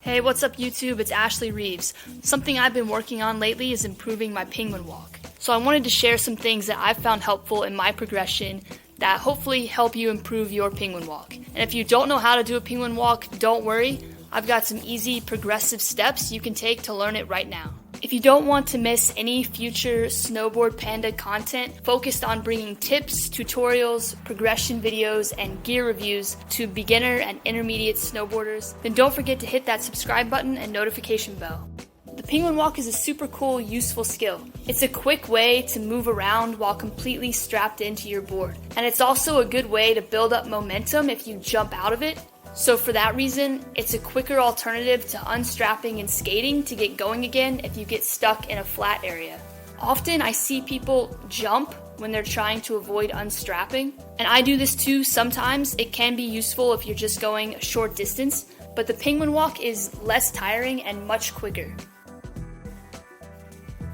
Hey, what's up YouTube? It's Ashley Reeves. Something I've been working on lately is improving my penguin walk. So I wanted to share some things that I've found helpful in my progression that hopefully help you improve your penguin walk. And if you don't know how to do a penguin walk, don't worry. I've got some easy progressive steps you can take to learn it right now. If you don't want to miss any future Snowboard Panda content focused on bringing tips, tutorials, progression videos, and gear reviews to beginner and intermediate snowboarders, then don't forget to hit that subscribe button and notification bell. The penguin walk is a super cool, useful skill. It's a quick way to move around while completely strapped into your board. And it's also a good way to build up momentum if you jump out of it. So for that reason, it's a quicker alternative to unstrapping and skating to get going again if you get stuck in a flat area. Often I see people jump when they're trying to avoid unstrapping, and I do this too sometimes. It can be useful if you're just going a short distance, but the penguin walk is less tiring and much quicker.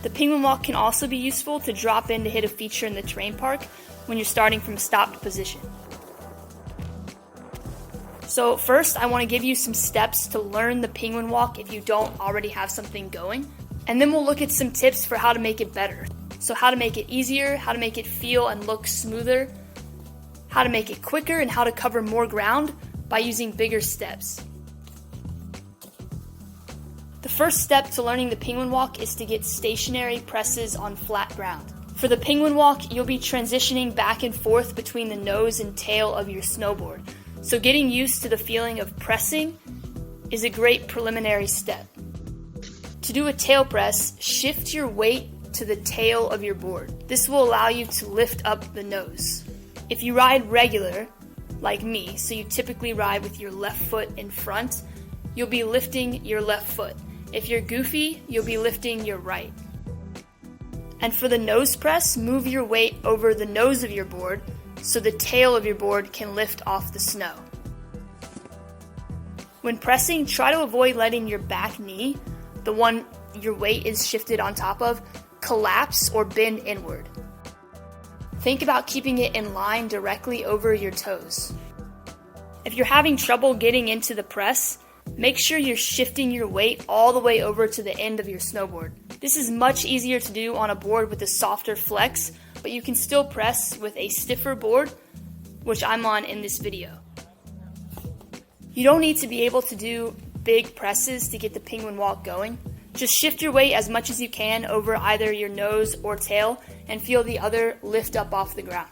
The penguin walk can also be useful to drop in to hit a feature in the terrain park when you're starting from a stopped position. So first, I want to give you some steps to learn the penguin walk if you don't already have something going. And then we'll look at some tips for how to make it better. So how to make it easier, how to make it feel and look smoother, how to make it quicker, and how to cover more ground by using bigger steps. The first step to learning the penguin walk is to get stationary presses on flat ground. For the penguin walk, you'll be transitioning back and forth between the nose and tail of your snowboard. So getting used to the feeling of pressing is a great preliminary step. To do a tail press, shift your weight to the tail of your board. This will allow you to lift up the nose. If you ride regular, like me, so you typically ride with your left foot in front, you'll be lifting your left foot. If you're goofy, you'll be lifting your right. And for the nose press, move your weight over the nose of your board so the tail of your board can lift off the snow. When pressing, try to avoid letting your back knee, the one your weight is shifted on top of, collapse or bend inward. Think about keeping it in line directly over your toes. If you're having trouble getting into the press, make sure you're shifting your weight all the way over to the end of your snowboard. This is much easier to do on a board with a softer flex, but you can still press with a stiffer board, which I'm on in this video. You don't need to be able to do big presses to get the penguin walk going. Just shift your weight as much as you can over either your nose or tail and feel the other lift up off the ground.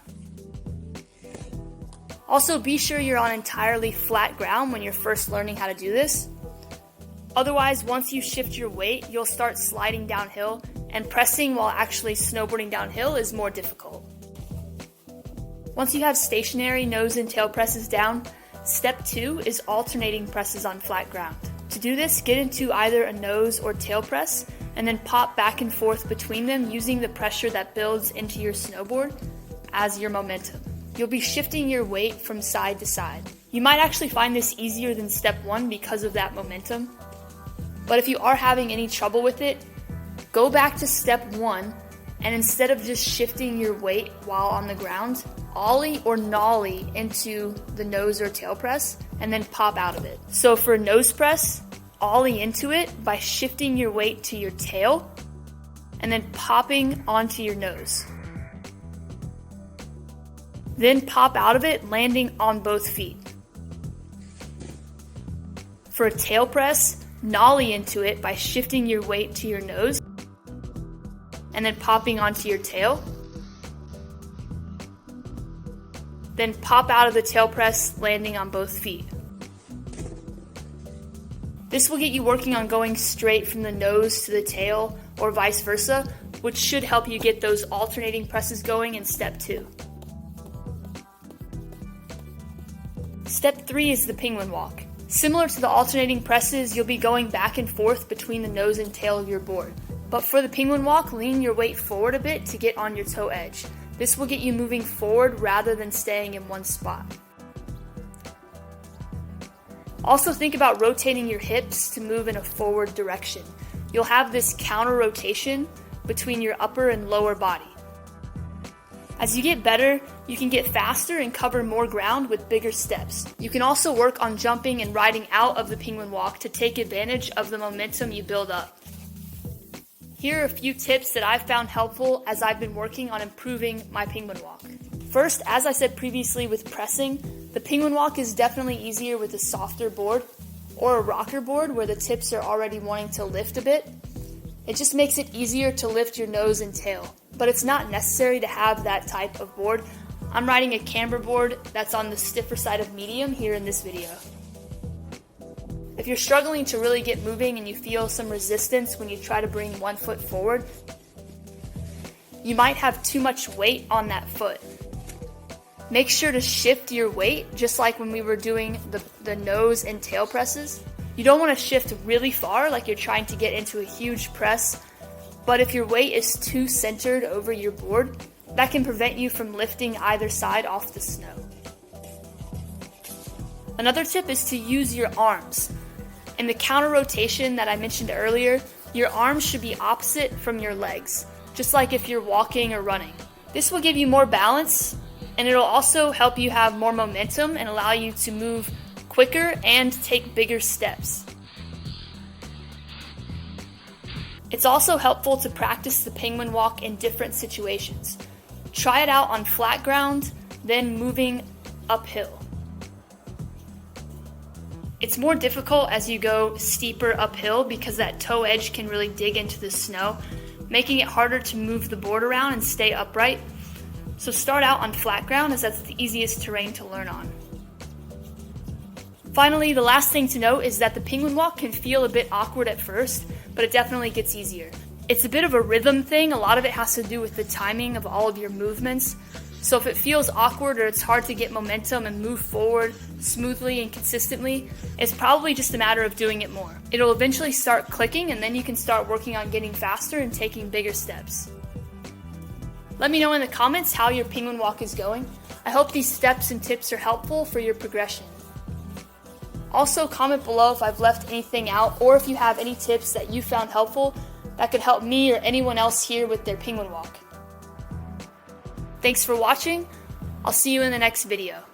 Also, be sure you're on entirely flat ground when you're first learning how to do this. Otherwise, once you shift your weight, you'll start sliding downhill, and pressing while actually snowboarding downhill is more difficult. Once you have stationary nose and tail presses down, step 2 is alternating presses on flat ground. To do this, get into either a nose or tail press, and then pop back and forth between them using the pressure that builds into your snowboard as your momentum. You'll be shifting your weight from side to side. You might actually find this easier than step 1 because of that momentum. But if you are having any trouble with it, go back to step 1, and instead of just shifting your weight while on the ground, ollie or nollie into the nose or tail press, and then pop out of it. So for nose press, ollie into it by shifting your weight to your tail, and then popping onto your nose. Then pop out of it, landing on both feet. For a tail press, nollie into it by shifting your weight to your nose and then popping onto your tail. Then pop out of the tail press, landing on both feet. This will get you working on going straight from the nose to the tail or vice versa, which should help you get those alternating presses going in step 2. Step 3 is the penguin walk. Similar to the alternating presses, you'll be going back and forth between the nose and tail of your board. But for the penguin walk, lean your weight forward a bit to get on your toe edge. This will get you moving forward rather than staying in one spot. Also think about rotating your hips to move in a forward direction. You'll have this counter rotation between your upper and lower body. As you get better, you can get faster and cover more ground with bigger steps. You can also work on jumping and riding out of the penguin walk to take advantage of the momentum you build up. Here are a few tips that I've found helpful as I've been working on improving my penguin walk. First, as I said previously with pressing, the penguin walk is definitely easier with a softer board or a rocker board where the tips are already wanting to lift a bit. It just makes it easier to lift your nose and tail, but it's not necessary to have that type of board. I'm riding a camber board that's on the stiffer side of medium here in this video. If you're struggling to really get moving and you feel some resistance when you try to bring one foot forward, you might have too much weight on that foot. Make sure to shift your weight, just like when we were doing the nose and tail presses. You don't want to shift really far, like you're trying to get into a huge press, but if your weight is too centered over your board, that can prevent you from lifting either side off the snow. Another tip is to use your arms. In the counter rotation that I mentioned earlier, your arms should be opposite from your legs, just like if you're walking or running. This will give you more balance, and it'll also help you have more momentum and allow you to move quicker and take bigger steps. It's also helpful to practice the penguin walk in different situations. Try it out on flat ground, then moving uphill. It's more difficult as you go steeper uphill because that toe edge can really dig into the snow, making it harder to move the board around and stay upright. So start out on flat ground as that's the easiest terrain to learn on. Finally, the last thing to note is that the penguin walk can feel a bit awkward at first, but it definitely gets easier. It's a bit of a rhythm thing. A lot of it has to do with the timing of all of your movements. So if it feels awkward or it's hard to get momentum and move forward smoothly and consistently, it's probably just a matter of doing it more. It'll eventually start clicking, and then you can start working on getting faster and taking bigger steps. Let me know in the comments how your penguin walk is going. I hope these steps and tips are helpful for your progression. Also, comment below if I've left anything out or if you have any tips that you found helpful that could help me or anyone else here with their penguin walk. Thanks for watching. I'll see you in the next video.